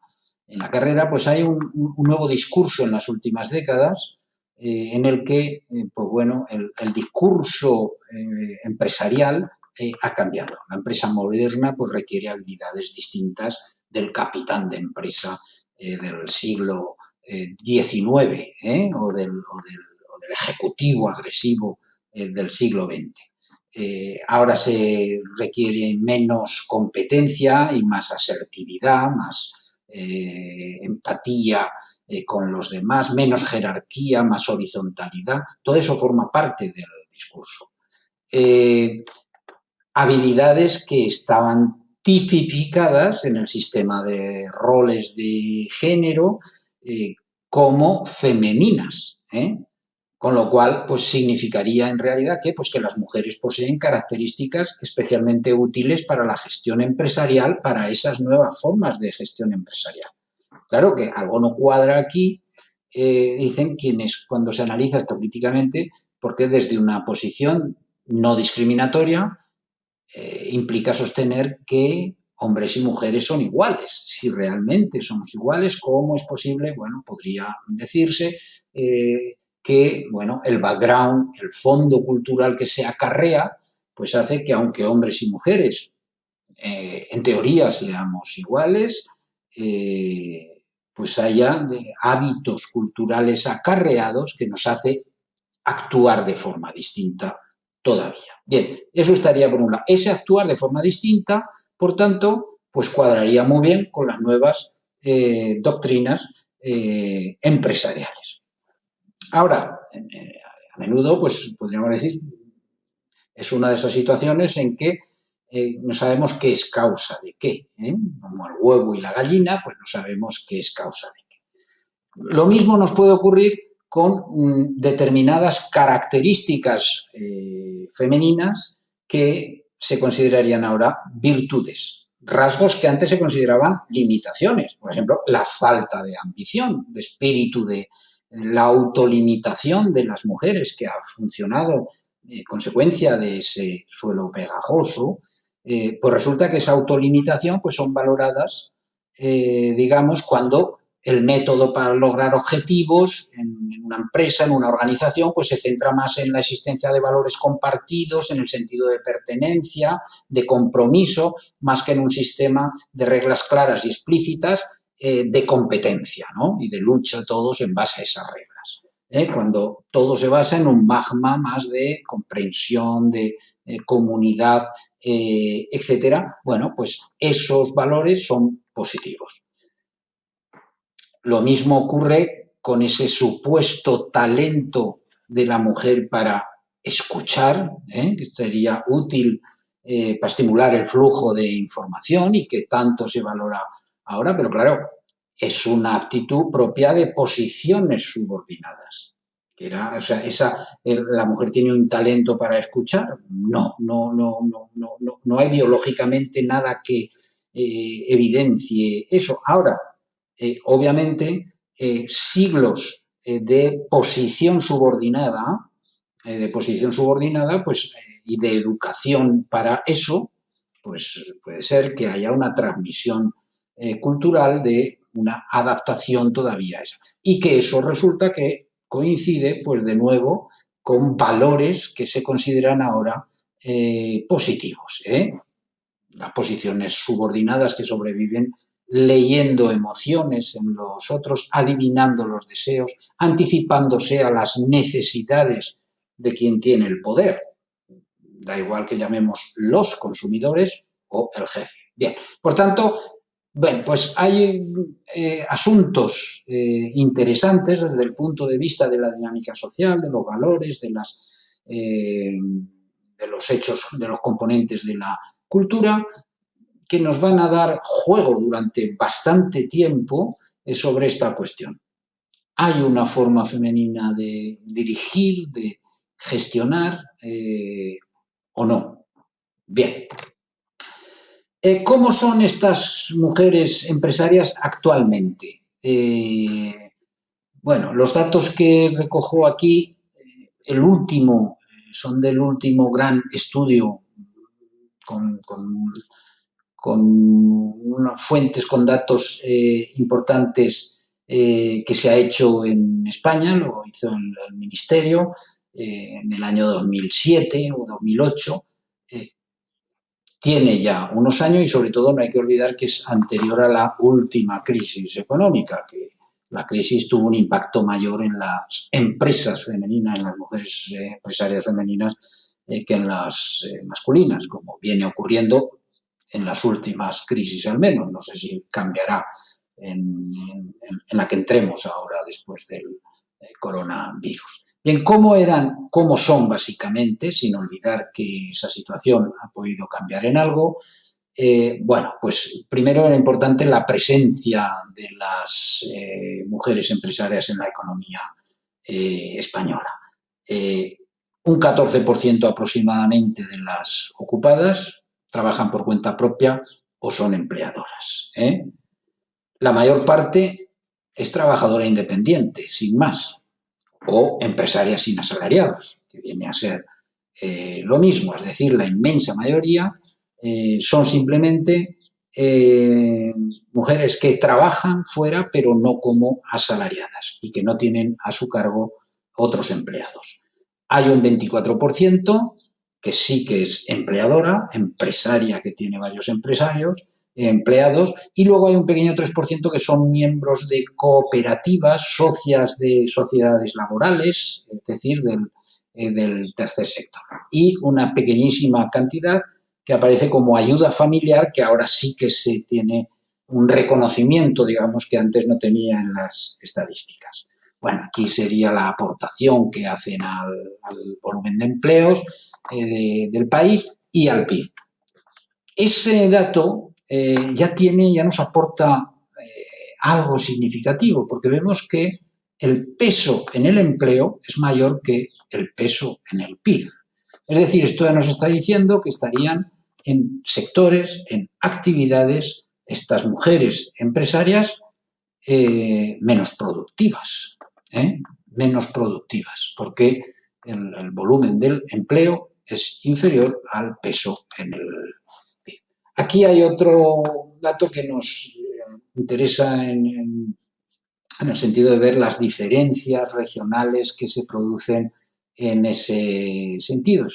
carrera, pues hay un nuevo discurso en las últimas décadas en el que, pues bueno, el discurso empresarial ha cambiado. La empresa moderna pues requiere habilidades distintas del capitán de empresa del siglo XIX o del ejecutivo agresivo del siglo XX. Ahora se requiere menos competencia y más asertividad, más empatía con los demás, menos jerarquía, más horizontalidad. Todo eso forma parte del discurso. Habilidades que estaban tipificadas en el sistema de roles de género como femeninas, con lo cual pues significaría en realidad que, pues, que las mujeres poseen características especialmente útiles para la gestión empresarial, para esas nuevas formas de gestión empresarial. Claro que algo no cuadra aquí, dicen quienes, cuando se analiza esto críticamente, porque desde una posición no discriminatoria implica sostener que hombres y mujeres son iguales. Si realmente somos iguales, ¿cómo es posible? Bueno, podría decirse que, bueno, el background, el fondo cultural que se acarrea, pues hace que aunque hombres y mujeres en teoría seamos iguales, pues haya hábitos culturales acarreados que nos hace actuar de forma distinta todavía. Bien, eso estaría por un lado. Ese actuar de forma distinta, por tanto, pues cuadraría muy bien con las nuevas doctrinas empresariales. Ahora, a menudo, pues podríamos decir, es una de esas situaciones en que no sabemos qué es causa de qué. Como el huevo y la gallina, pues no sabemos qué es causa de qué. Lo mismo nos puede ocurrir con determinadas características femeninas que se considerarían ahora virtudes, rasgos que antes se consideraban limitaciones. Por ejemplo, la falta de ambición, de espíritu, de la autolimitación de las mujeres, que ha funcionado consecuencia de ese suelo pegajoso. Pues resulta que esa autolimitación pues son valoradas, digamos, cuando el método para lograr objetivos en una empresa, en una organización, pues se centra más en la existencia de valores compartidos, en el sentido de pertenencia, de compromiso, más que en un sistema de reglas claras y explícitas de competencia, ¿no? Y de lucha todos en base a esas reglas. Cuando todo se basa en un magma más de comprensión, de comunidad, etcétera, bueno, pues esos valores son positivos. Lo mismo ocurre con ese supuesto talento de la mujer para escuchar, que sería útil para estimular el flujo de información y que tanto se valora ahora, pero claro, es una aptitud propia de posiciones subordinadas. O sea, la mujer tiene un talento para escuchar. No hay biológicamente nada que evidencie eso. Ahora, obviamente, siglos de posición subordinada, pues, y de educación para eso, pues puede ser que haya una transmisión cultural de una adaptación todavía a esa. Y que eso resulta que coincide, pues de nuevo, con valores que se consideran ahora positivos. las posiciones subordinadas que sobreviven leyendo emociones en los otros, adivinando los deseos, anticipándose a las necesidades de quien tiene el poder. Da igual que llamemos los consumidores o el jefe. Bien, por tanto, bueno, pues hay asuntos interesantes desde el punto de vista de la dinámica social, de los valores, de los hechos, de los componentes de la cultura, que nos van a dar juego durante bastante tiempo sobre esta cuestión. Hay una forma femenina de dirigir, de gestionar o no. Bien. ¿Cómo son estas mujeres empresarias actualmente? Bueno, los datos que recojo aquí, el último, son del último gran estudio con unas fuentes, con datos importantes que se ha hecho en España, lo hizo el Ministerio en el año 2007 o 2008. Tiene ya unos años y sobre todo no hay que olvidar que es anterior a la última crisis económica, que la crisis tuvo un impacto mayor en las empresas femeninas, en las mujeres empresarias femeninas, que en las masculinas, como viene ocurriendo en las últimas crisis al menos. No sé si cambiará en la que entremos ahora después del coronavirus. Bien, ¿cómo son básicamente, sin olvidar que esa situación ha podido cambiar en algo? Bueno, pues primero era importante la presencia de las mujeres empresarias en la economía española. Un 14% aproximadamente de las ocupadas trabajan por cuenta propia o son empleadoras. La mayor parte es trabajadora independiente, sin más, o empresarias sin asalariados, que viene a ser lo mismo, es decir, la inmensa mayoría son simplemente mujeres que trabajan fuera, pero no como asalariadas y que no tienen a su cargo otros empleados. Hay un 24% que sí que es empleadora, empresaria que tiene varios empleados, y luego hay un pequeño 3% que son miembros de cooperativas, socias de sociedades laborales, es decir, del tercer sector. Y una pequeñísima cantidad que aparece como ayuda familiar, que ahora sí que se tiene un reconocimiento, digamos, que antes no tenía en las estadísticas. Bueno, aquí sería la aportación que hacen al volumen de empleos del país y al PIB. Ese dato ya nos aporta algo significativo, porque vemos que el peso en el empleo es mayor que el peso en el PIB. Es decir, esto ya nos está diciendo que estarían en sectores, en actividades, estas mujeres empresarias menos productivas, menos productivas, porque el volumen del empleo es inferior al peso en el PIB. Aquí hay otro dato que nos interesa en el sentido de ver las diferencias regionales que se producen en ese sentido.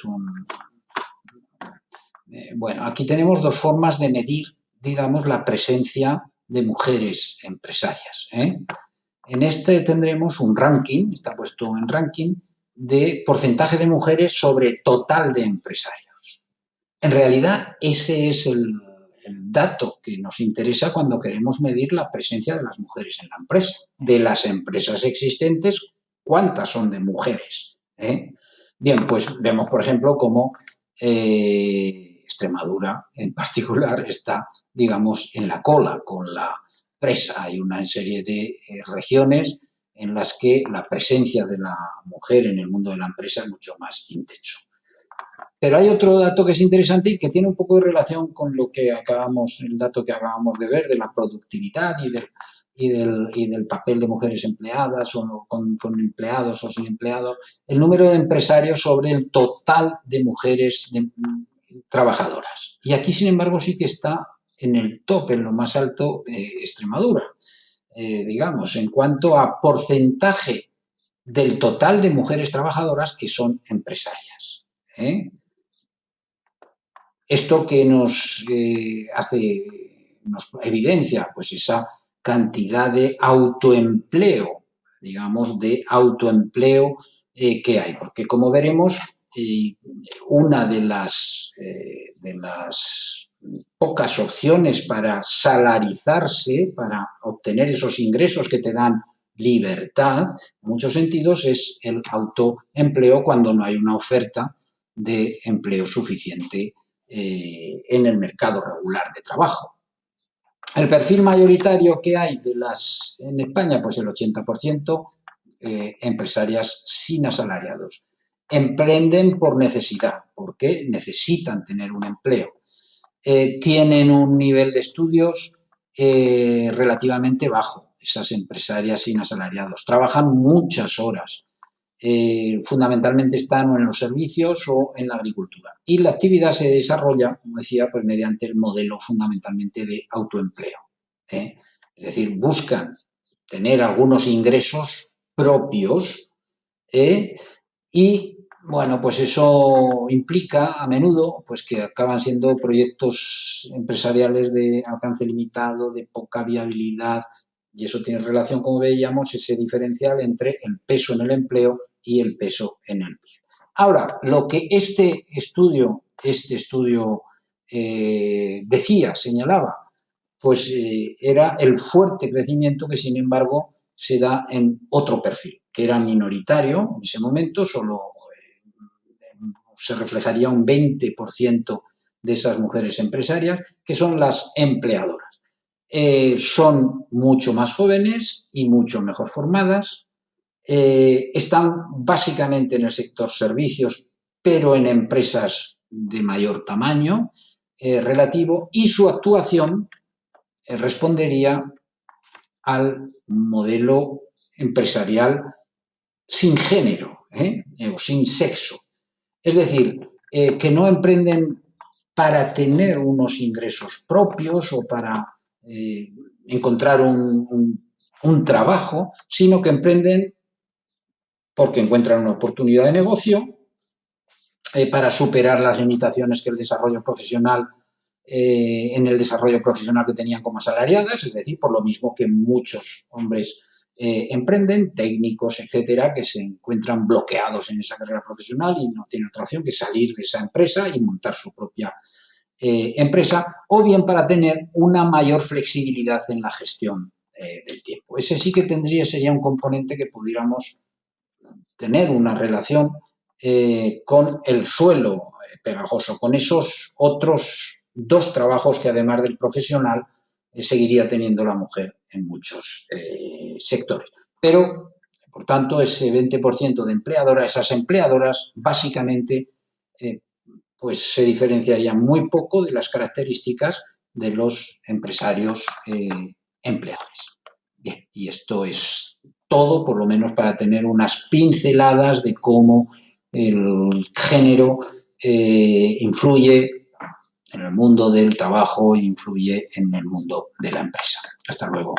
Bueno, aquí tenemos dos formas de medir, digamos, la presencia de mujeres empresarias. En este tendremos un ranking, está puesto en ranking, de porcentaje de mujeres sobre total de empresarios. En realidad, ese es el dato que nos interesa cuando queremos medir la presencia de las mujeres en la empresa. De las empresas existentes, ¿cuántas son de mujeres? Bien, pues vemos, por ejemplo, cómo Extremadura en particular está, digamos, en la cola con la presa. Hay una serie de regiones en las que la presencia de la mujer en el mundo de la empresa es mucho más intenso. Pero hay otro dato que es interesante y que tiene un poco de relación con lo que el dato que acabamos de ver, de la productividad y del papel de mujeres empleadas o con empleados o sin empleados, el número de empresarios sobre el total de mujeres trabajadoras. Y aquí, sin embargo, sí que está en el top, en lo más alto, Extremadura, digamos, en cuanto a porcentaje del total de mujeres trabajadoras que son empresarias. ¿Esto que nos nos evidencia? Pues esa cantidad de autoempleo, digamos, de autoempleo que hay. Porque como veremos, una de las pocas opciones para salarizarse, para obtener esos ingresos que te dan libertad, en muchos sentidos, es el autoempleo cuando no hay una oferta de empleo suficiente en el mercado regular de trabajo. El perfil mayoritario que hay en España, pues el 80% empresarias sin asalariados. Emprenden por necesidad, porque necesitan tener un empleo. Tienen un nivel de estudios relativamente bajo, esas empresarias sin asalariados. Trabajan muchas horas. Fundamentalmente están en los servicios o en la agricultura. Y la actividad se desarrolla, como decía, pues mediante el modelo fundamentalmente de autoempleo. Es decir, buscan tener algunos ingresos propios y, bueno, pues eso implica a menudo pues que acaban siendo proyectos empresariales de alcance limitado, de poca viabilidad, y eso tiene relación, como veíamos, ese diferencial entre el peso en el empleo y el peso en el PIB. Ahora, lo que este estudio decía, señalaba, pues era el fuerte crecimiento que, sin embargo, se da en otro perfil, que era minoritario en ese momento, solo se reflejaría un 20% de esas mujeres empresarias, que son las empleadoras. Son mucho más jóvenes y mucho mejor formadas, están básicamente en el sector servicios, pero en empresas de mayor tamaño relativo, y su actuación respondería al modelo empresarial sin género o sin sexo. Es decir, que no emprenden para tener unos ingresos propios o para encontrar un trabajo, sino que emprenden porque encuentran una oportunidad de negocio, para superar las limitaciones que el desarrollo profesional en el desarrollo profesional que tenían como asalariadas, es decir, por lo mismo que muchos hombres emprenden, técnicos, etcétera, que se encuentran bloqueados en esa carrera profesional y no tienen otra opción que salir de esa empresa y montar su propia empresa, o bien para tener una mayor flexibilidad en la gestión del tiempo. Ese sí que sería un componente que pudiéramos tener una relación con el suelo pegajoso, con esos otros dos trabajos que, además del profesional, seguiría teniendo la mujer en muchos sectores. Pero, por tanto, ese 20% de empleadoras, esas empleadoras, básicamente, pues se diferenciarían muy poco de las características de los empresarios empleadores. Bien, y esto es todo, por lo menos para tener unas pinceladas de cómo el género influye en el mundo del trabajo e influye en el mundo de la empresa. Hasta luego.